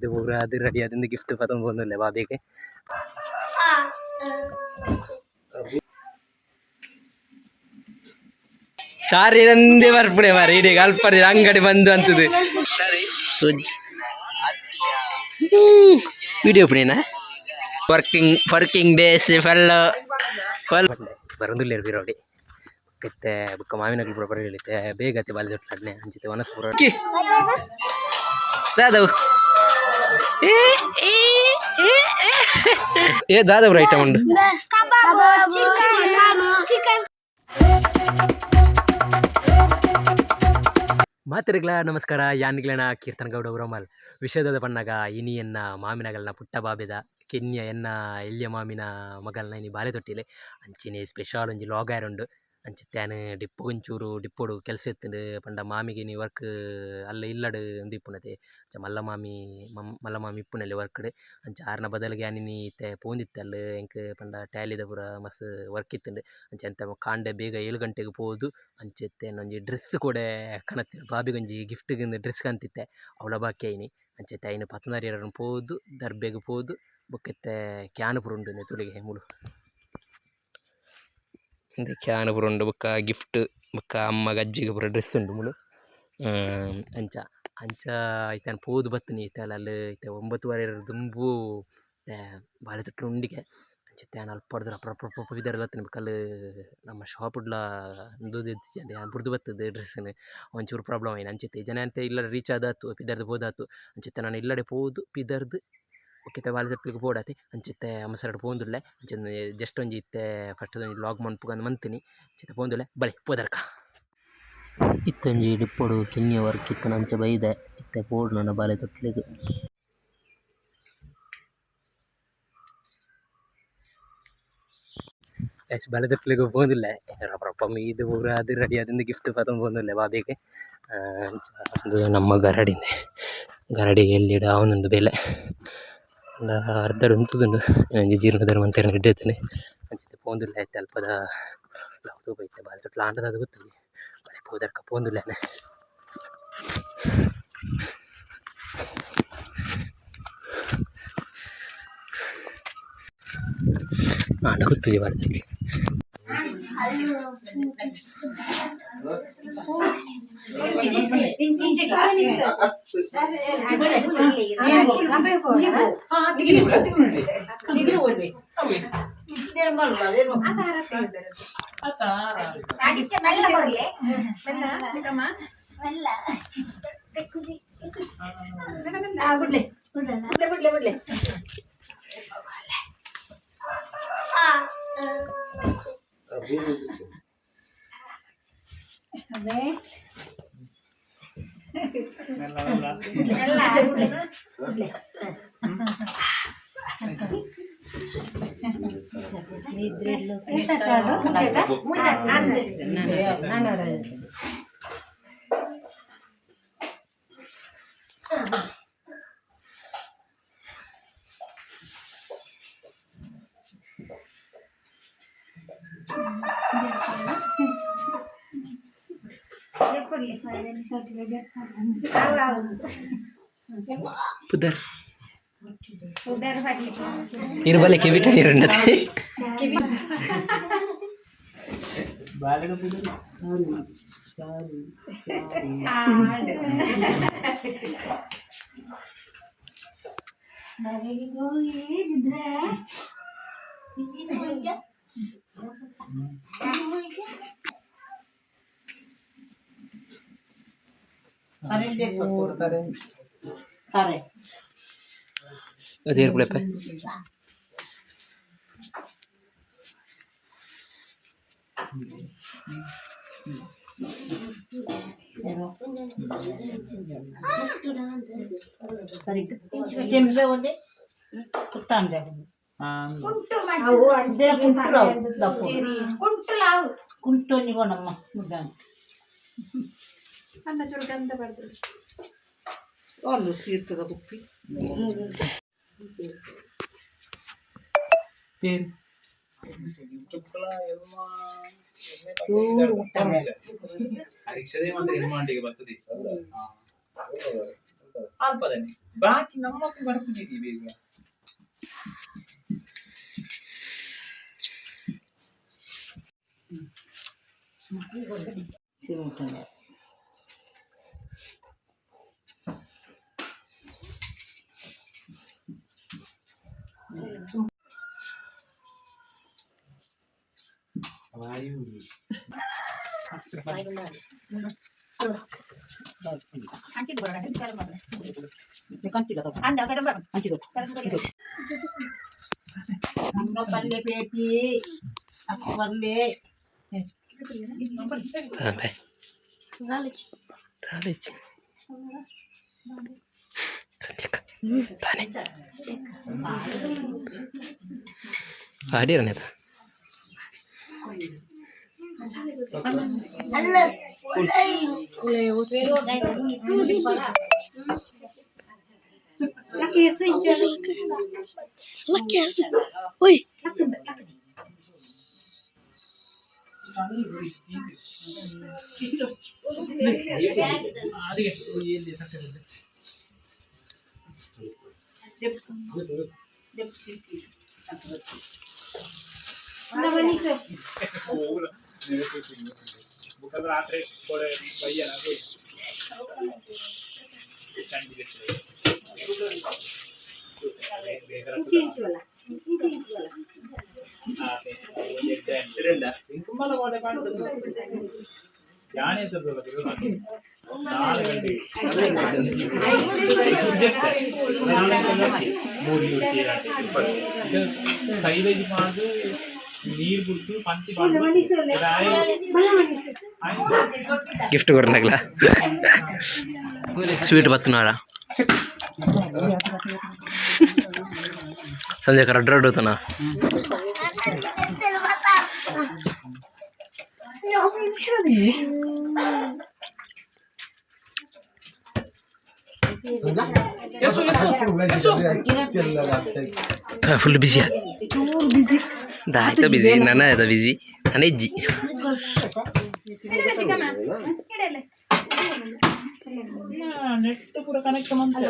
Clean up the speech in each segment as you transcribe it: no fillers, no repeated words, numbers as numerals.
ഇത് പൂര അത് റെഡി അതിൻ്റെ ഗിഫ്റ്റ് പദം പോകുന്നില്ലേ ബാബിക്ക് ಚಾರಿನಂದೇ ಬರ್ಬಿಡೆ ಮಾರಿ ಇಡೀ ಅಲ್ಪ ಅಂಗಡಿ ಬಂದು ಅಂತದ್ದು ವಿಡಿಯೋ ಪುಣೇನಾ ವರ್ಕಿಂಗ್ ಡೇಸ್ ಬರೋದಿಲ್ಲ ಬಿರೋಡಿ ಮತ್ತೆ ಬುಕ್ಕ ಮಾವಿನಗಳು ಕೂಡ ಬರಲಿಕ್ಕೆ ಬೇಗತ್ತೆ ಬಾಲ್ಯ ದೊಡ್ಡನೆ ಅಂಚಿತೆ ವನಸ್ಪುರ ದಾದವ್ ಏ ದಾದವ್ರ ಐಟಮ್ ಉಂಟು ಮಾತರಿಗಳ ನಮಸ್ಕಾರ ಯಾನ್ಗಳನ್ನ ಕೀರ್ತನ ಗೌಡ ಉರಮಲ್ ವಿಷಯದ ಪಣ್ಣಗ ಇನಿಯನ್ನ ಮಾಮಿನಗಳನ್ನ ಪುಟ್ಟ ಬಾಬೆದ ಕೆನ್ಯ ಎನ್ನ ಎಲ್ಲಿಯ ಮಾಮಿನ ಮಗಳನ್ನ ಇನಿ ಬಾಲೆ ತೊಟ್ಟಿಲೆ ಅಂಚಿನಿ ಸ್ಪೆಷಲ್ ಒಂಜಿ ಲಾಗಾಯರ್ ಉಂಡು ಅಂಚಿತ್ತಾನು ಡಿಪ್ಪು ಒಂಚೂರು ಡಿಪ್ಪೋಡು ಕೆಲಸ ಎತ್ತುಂಡು ಪಂಡ ಮಾಮಿಗೆ ನೀ ವರ್ಕ್ ಅಲ್ಲ ಇಲ್ಲಡು ಇಂದಿಪ್ಪುನತೆ ಅಂಚ ಮಲ್ಲ ಮಾಮಿ ಇಪ್ಪುನಲ್ಲಿ ವರ್ಕ್ಡ್ ಅಂಚ ಆರ್ನ ಬದಲಿಗೆ ನೀ ಇತ್ತೆ ಪೋಂದಿತ್ತಲ್ಲ ಎಂಕ್ ಪಂಡ ಟ್ಯಾಲಿದ ಪೂರ ಮಸ್ತ್ ವರ್ಕ್ ಇತ್ತುಂಡು ಅಂಚ ಎಂತ ಕಾಂಡೆ ಬೇಗ 7 ಗಂಟೆಗೆ ಪೋದು ಅಂಚೆತ್ತೆ ಒಂಜಿ ಡ್ರೆಸ್ ಕೂಡ ಕಣತ್ತಿನ ಬಾಬಿಗೊಂಜಿ ಗಿಫ್ಟ್ಗೆ ಡ್ರೆಸ್ ಕಂತಿತ್ತೆ ಅವಳ ಬಾಕಿ ಐನಿ ಅಂಚೆತ್ತೆ ಐನು 16 ಪೋದು ದರ್ಬೆಗೆ ಪೋದು ಬೊಕ್ಕೆತ್ತೆ ಕ್ಯಾನ್ ಪುರ ಉಂಡು ತುಳಿಗೆ ಮುಳು ಕ್ಯಾನ್ ಪುರ ಉಂಡು ಬೊಕ್ಕ ಗಿಫ್ಟ್ ಬೊಕ್ಕ ಅಮ್ಮ ಅಜ್ಜಿಗೆ ಪೂರ ಡ್ರೆಸ್ ಉಂಡು ಮುಳು ಅಂಚ ಅಂಚ ಐತಾನು ಪೋದು ಬತ್ತನಿ ಐತಲ್ಲ ಅಲ್ಲಿ ಐತೆ 9:30 ದುಂಬು ಬಾಳೆ ತೊಟ್ಟು ಉಂಡಿಗೆ ಅಂಚೆತ್ತಾನು ಅಲ್ಪ ಹೊಡೆದ್ರೆ ಅಪ್ಪ ವಿಧಾರ ಬತ್ತನಿ ಬೇಕಲ್ಲಿ ನಮ್ಮ ಶಾಪುಡ್ಲ ದೂದು ಎತ್ತಿಚಂಡೆ ಬುಡ್ದು ಬರ್ತದೆ ಡ್ರೆಸ್ಸನ್ನು ಒಂಚೂರು ಪ್ರಾಬ್ಲಮ್ ಆಯ್ತು ಅಂಚೆತ್ತೆ ಜನ ಅಂತ ಇಲ್ಲ ರೀಚ್ ಆದಾತು ಪಿದರ್ದು ಬೋದಾತು ಅಂಚೆತ್ತೆ ನಾನು ಇಲ್ಲಡೆ ಪೋದು ಪಿದರ್ದು ಓಕೆ ಬಾಳೆ ತೊಟ್ಟಿಗೆ ಬೋಡಾತಿ ಅಂಚಿತ್ತೆ ಅಮ್ಮಸರಡು ಪೋಂದುಲ್ಲೆ ಅಂಚೆ ಜಸ್ಟ್ ಒಂಜಿ ಇತ್ತೆ ಫಸ್ಟ್ ಒಂಜಿ ಲಾಗ್ ಮನ್ಪುಗಂದು ಮಂತಿನಿ ಅಂಚಿತ್ತೆ ಪೋಂದುಲ್ಲೆ ಬಲೆ ಪೋದರ್ಕ ಇತ್ತೊಂಜಿ ಡಿಪ್ಪೊಡು ಕೆನ್ಯ ವರ್ಕ್ ಇತ್ತು ಅಂಚೆ ಬೈದೆ ಇತ್ತೆ ಪೋಡು ನನ್ನ ಬಾಳೆ ತೊಟ್ಲಿಗೆ ಬಾಳೆ ತೊಟ್ಲಿಗೆ ಪೋಂದಿಲ್ಲ ರಪ್ಪ ಇದು ಪೂರ ಅದು ರೆಡಿ ಅದರಿಂದ ಗಿಫ್ಟ್ ಪದಂ ಪೋಂದಿಲ್ಲ ಬಾಬಿಗೆ ಅದು ನಮ್ಮ ಗರಡಿಗೆ ಎಲ್ಲಿಡ ಅವನೊಂದು ಬೆಲೆ ಅರ್ಧಡು ಉಂತುದುಂಡು ಜೀರ್ಣಧರ್ಮ ಅಂತ ಹಿಡ್ಡೈತೇನೆ ಅಂಚಿತ್ತೆ ಪೋಂದಿಲ್ಲ ಐತೆ ಅಲ್ಪದ ಯಾವುದು ಬೈತೆ ಬಾಳೆ ತೊಟ್ಲ ಆಂಡದ ಅದು ಗೊತ್ತಿಲ್ಲ ಬಳೆ ಪೋದರ್ಕ ಪೋಂದಿಲ್ಲೇನೆ ಆಂಡ ಗೊತ್ತಿದೆ ಬಾಳೆ puder ini balik ke bidan ini nanti balik ke bidan Adir berapa? ಅಲ್ಪದನೆ ಬಾಕಿ ನಮ್ಮಕ್ಕೆ ಬರ್ತಿದ್ದೀವಿ ಈಗ ಆಡಿರನೇತ Oi. bukan ratere kore bayar aku ನೀರು ಬಿಟ್ಟು ಪಂಚಿ ಗಿಫ್ಟ್ ಕೊಡ್ನಾಗ್ಲ ಸ್ವೀಟ್ ಬತ್ತನಾರ ಸಂಜೆ ರಡ್ಡು ರಡ್ಡು ತನ ಫುಲ್ ಬಿಸಿ ಆಯ್ತಾ ಬಿಸಿ ನನ್ನ ಆಯ್ತಾ ಬಿಸಿ ನನ್ನ ಇಜ್ಜಿ ನೆಟ್ ಕೂಡ ಕನೆಕ್ಟ್ ಮಾಡ್ತಾರೆ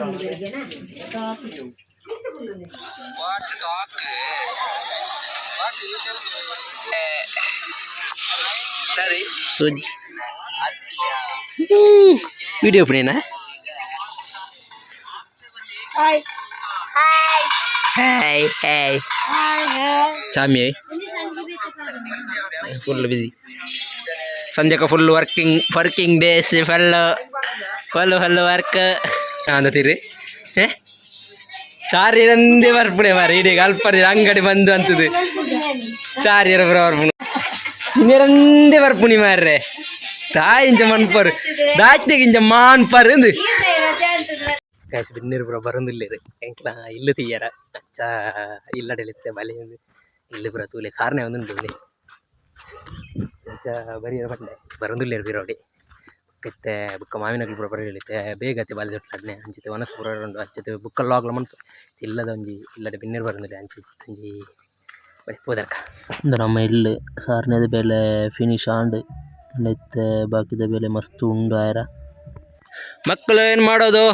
வீடியோ பண்ணினா Hai. Hai. Hai. Chami full busy. ಸಂಜೆ full working days full work ಅಂತೀರಿ ಚಾರ್ಯರಂದೇ ಬರ್ಪುಣೆ ಮಾರ ಇಡೀ ಅಲ್ಪದ ಅಂಗಡಿ ಬಂದು ಅಂತದ್ದು ಚಾರ್ಯರ ಬರ್ಪುಣೆ ಇನ್ನೇರಂದೇ ಬರ್ಪುಣಿ ಮಾರ್ರೆ ತಾಯಿಂಚ ಮನ್ಪರು ದಾಚಿಗಿಂಚ ಮಾನ್ಪರು ಎಂದು ಕ್ಯಾಶ್ ಬಿನ್ನೀರು ಪುರ ಬರೋದಿಲ್ಲ ಇದು ಎಂಕ್ಲ ಇಲ್ಲು ತೀಯರ ಅಚ್ಚ ಇಲ್ಲಡೆಲಿತ್ತೆ ಬಲೆ ಇಲ್ಲಿ ಪುರ ತೂಲೆ ಸಾರನೆ ಒಂದು ಅಂಚ ಬರೀರ ಬಂಡೆ ಬರೋದಿಲ್ಲ ಬಿರೋಡಿ ಮತ್ತೆ ಬುಕ್ಕ ಮಾವಿನಗಳು ಪುರ ಬರೀಲಿತ್ತೆ ಬೇಗತ್ತೆ ಬಾಲಿ ದೊಡ್ಡನೆ ಅಂಚಿತೆ ವನಸ್ ಪುರ ಉಂಡು ಅಂಚತೆ ಬುಕ್ಕ ಲಾಗ್ಲ ಮನ್ಪು ಇಲ್ಲದ ಒಂಜಿ ಇಲ್ಲಡೆ ಬಿನ್ನೀರು ಬರೋದಿಲ್ಲ ಅಂಚಿ ಅಂಜಿ ಬರೀ ಪೋದರ್ಕ ಒಂದು ನಮ್ಮ ಇಲ್ಲಿ ಸಾರನೇದ ಬೇಲೆ ಫಿನಿಶ್ ಆಂಡ್ ನೆತ್ತೆ ಬಾಕಿದ ಬೇಲೆ ಮಸ್ತ್ ಉಂಡು ಆಯ್ರ ಮಕ್ಕಳು ಏನು ಮಾಡೋದು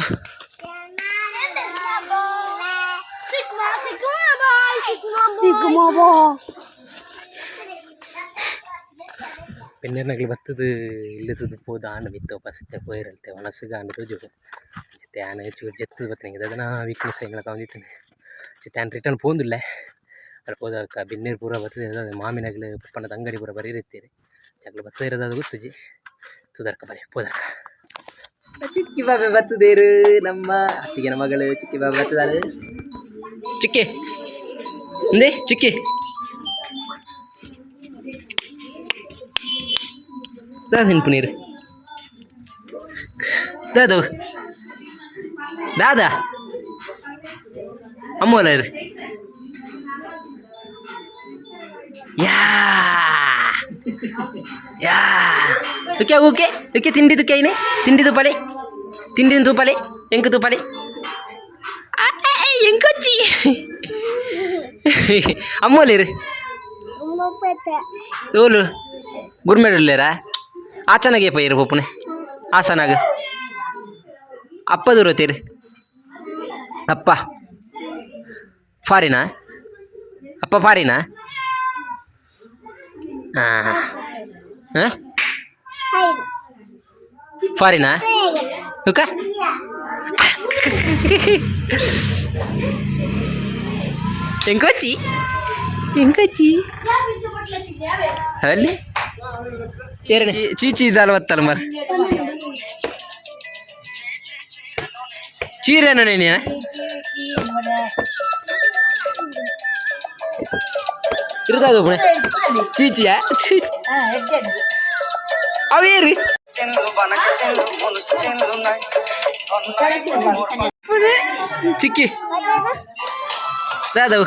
ಪೆನ್ನೇರ್ನಗ್ಲು ಬತ್ತದು ಇಲ್ಲದ ಪೋದ ಆಂಡ ಬಿತ್ತು ಪಸತ್ತೆ ಪೋಯಿರಲ್ತೆ ಒಣಸಿಗ ಆಂಡ ತೋಜೋಡು ಚಿತ್ತೆ ಆನೆ ಚೂರು ಜೆತ್ತದು ಬತ್ತಂಗೆ ಅದನ್ನ ವೀಕ್ನೆಸ್ ಹೆಂಗೆ ಕಾಂದಿತ್ತಾನೆ ಚಿತ್ತೆ ಆನ್ ರಿಟರ್ನ್ ಪೋಂದಿಲ್ಲ ಅಲ್ಲಿ ಪೋದಕ್ಕ ಬಿನ್ನೀರು ಪೂರ ಬರ್ತದೆ ಅದು ಮಾಮಿನಗ್ಲು ಪಪ್ಪಣ್ಣದ ಅಂಗಡಿ ಪೂರ ಬರೀರಿತ್ತೀರಿ ಚಗ್ಲು ಬತ್ತ ಇರೋದು ಅದು ಗೊತ್ತುಜಿ ತುದರ್ಕ ಬರೀ ಪೋದರ್ಕ ಚಿಕ್ಕಿ ಬಾಬೆ ಬತ್ತದೇರು ನಮ್ಮ ಅತ್ತಿಗೆನ ಮಗಳು ಚಿಕ್ಕಿ ಬಾಬೆ ಬತ್ತದಾಳು ಚಿಕ್ಕಿ ಅಂದೆ ಚಿಕ್ಕಿ ದಾದಿನ ಪುನೀರ್ ದಾದು ದಾದಾ ಅಮ್ಮೋಲ ಯಾ ಯಾ ತುಕ್ಕೆ ಊಕೆ ತುಕ್ಕೆ ತಿಂಡಿ ತುಕ್ಕೆ ಐನೆ ತಿಂಡಿ ತುಪ್ಪಲೆ ತಿಂಡಿನ ತುಪ್ಪಲೆ ಎಂಕು ತುಪ್ಪಲೆ ಎಂಕೊಚ್ಚಿ ಅಮ್ಮೋಲೇರು ಓಲು ಗುರ್ಮೇಡುಲ್ಲೇರಾ ಆಚನಾಗೆ ಪೈರು ಪಪ್ಪುನೆ ಆಸನಾಗ ಅಪ್ಪ ದೂರ ಹೋಗ್ತೀರಿ ಅಪ್ಪ ಫಾರಿನಾ ಅಪ್ಪ ಫಾರಿನಾ ಹಾಂ ಫಾರಿನಾ ಓಕೆ ಎಂಕೋಚಿ ಎಂಕೋಚಿ ಅಲ್ಲಿ ಚೀಚಿ ಇದ್ದಲ್ಲ ಬತ್ತಲ್ಲ ಮರ ಚೀರೇನ ನೀನು ಇರ್ತದ ಪುಣೆ ಚೀಚಿಯ ಅವೇರಿ ಚಿಕ್ಕಿ ದಾದವು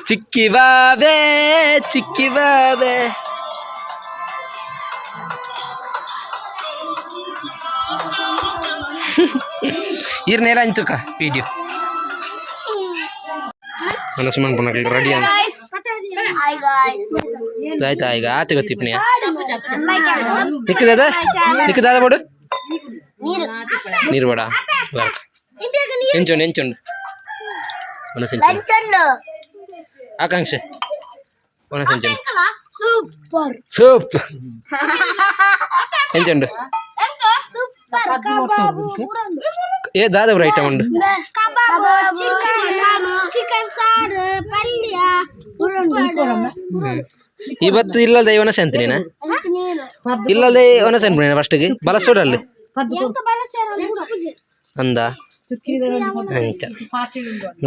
ಚಿಕ್ಕಿ ಬಾಬೆ ಚಿಕ್ಕಿ ಬಾಬೆ ಇರ್ನೇರ ಅಂಚುಕ ವಿಡಿಯೋ ಮನಸ್ಸು ಪುನಃ ರೆಡಿ ಅಂತ ಆಯ್ತಾ ಈಗ ಆತ ಗೊತ್ತಿಪ್ಪನಿಯ ನಿಕ್ಕದ ನಿಕ್ಕದಾದ ಬೋಡು ನೀರು ಬೇಡ ಎಂಚುಂಡು ಎಂಚುಂಡು ಮನಸ್ಸು ಆಕಾಂಕ್ಷೆ ಮನಸ್ಸು ಸೂಪರ್ ಸೂಪ್ ಎಂಚುಂಡು ಏ ದಾದವ್ರ ಐಟಮ್ ಉಂಡು ಕಬಾಬು ಚಿಕನ್ ಸಾರು ಪಲ್ಯ ಇವತ್ತು ಇಲ್ಲದೆ ಇವನ ಸಂತಿನ ಇಲ್ಲದೆ ಇವನ ಸಂತಿನ ಫಸ್ಟ್ಗೆ ಬಲಸೋಡಲ್ಲಿ ಅಂದ ಅಂಚ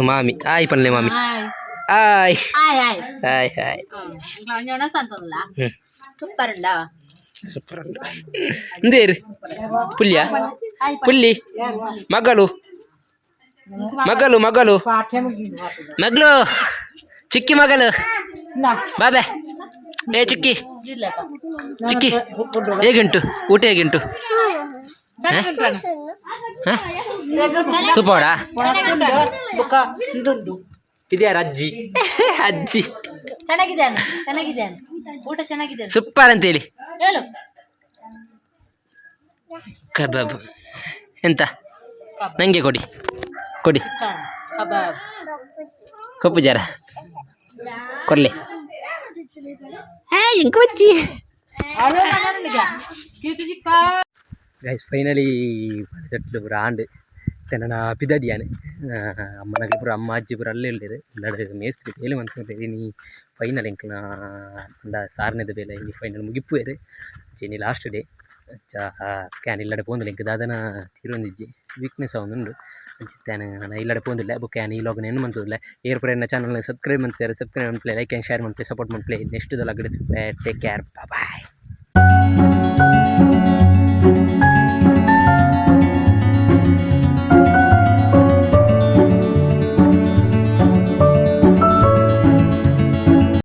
ಮಾಮಿ ಆಯ್ ಪಲ್ಲೆ ಮಾಮಿ ಆಯ್ ಹಾಯ್ ಹಾಯ್ ಸೂಪರ್ ಉಂಟು ಎಂದೇರು ಪುಲ್ಯ ಪುಲ್ಲಿ ಮಗಳು ಮಗಳು ಮಗಳು ಮಗಳು ಚಿಕ್ಕಿ ಮಗಳು ಬಾಬೆ ಏ ಚಿಕ್ಕಿ ಚಿಕ್ಕಿ ಹೇಗುಂಟು ಊಟ ಹೇಗುಂಟು ತುಪ್ಪೋಡ ಇದ್ಯಾರ ಅಜ್ಜಿ ಅಜ್ಜಿ ಚೆನ್ನಾಗಿದ್ದಾನೆ ಊಟ ಚೆನ್ನಾಗಿದೆ ಸೂಪರ್ ಅಂತೇಳಿ ಹೇಳು ಕಬಾಬ್ ಎಂತ ನಂಗೆ ಕೊಡಿ ಕೊಡಿ ಕಬಾಬ್ ಕಪ್ಪು ಜಾರ ಕೊರ್ಲೆ ಎಂಕೊಚ್ಚಿ ಗೈಸ್ ಫೈನಲಿ చెట్లు రాండి తెన పిదడియాని అమ్మనకి ఇప్పుడు అమ్మ అజ్జి ఇప్పుడు అల్లే వెళ్ళేది ఇల్లాడు మేస్త్రి ಬೇಲೆ ಮಾಡ್ಕೊಂಡ್ರಿ ನೀ ಫೈನಲ್ ಎಂಕ್ಲ ಅಂದ ಸಾರನೇದು ಬೇಲೆ ಈ final ಮುಗಿಪ್ಪುವೇರು Jenny last day can ಇಲ್ಲಡೆ ಪೋಂದಿಲ್ಲ ಎಂಕ್ ದಾದನ ತೀರೊಂದಿಜ್ಜಿ ವೀಕ್ನೆಸ್ ಅವನುಂಡು ಅಂಚಿತ್ತಾನೆ ನಾನು ಇಲ್ಲಡೆ ಪೋಂದಿಲ್ಲ ಬುಕ್ ಕ್ಯಾನ್ ಈ ಲಾಗ್ನ ಏನು ಮಂತದಿಲ್ಲ ಏರ್ಪುರ ಎನ್ನ ಚಾನಲ್ನ ಸಬ್ಸ್ಕ್ರೈಬ್ ಮಾಡ್ತಾರೆ ಸಬ್ಸ್ಕ್ರೈಬ್ ಮಾಡ್ಪ್ಲೇ ಲೈಕ್ ಆ್ಯಂಡ್ ಶೇರ್ ಮಾಡ್ಪ್ಲೇ ಸಪೋರ್ಟ್ ಮಾಡ್ಪ್ಲೇ ನೆಕ್ಸ್ಟ್ ದಲ್ಲ ಟೇಕ್ ಕೇರ್ ಬಾಯ್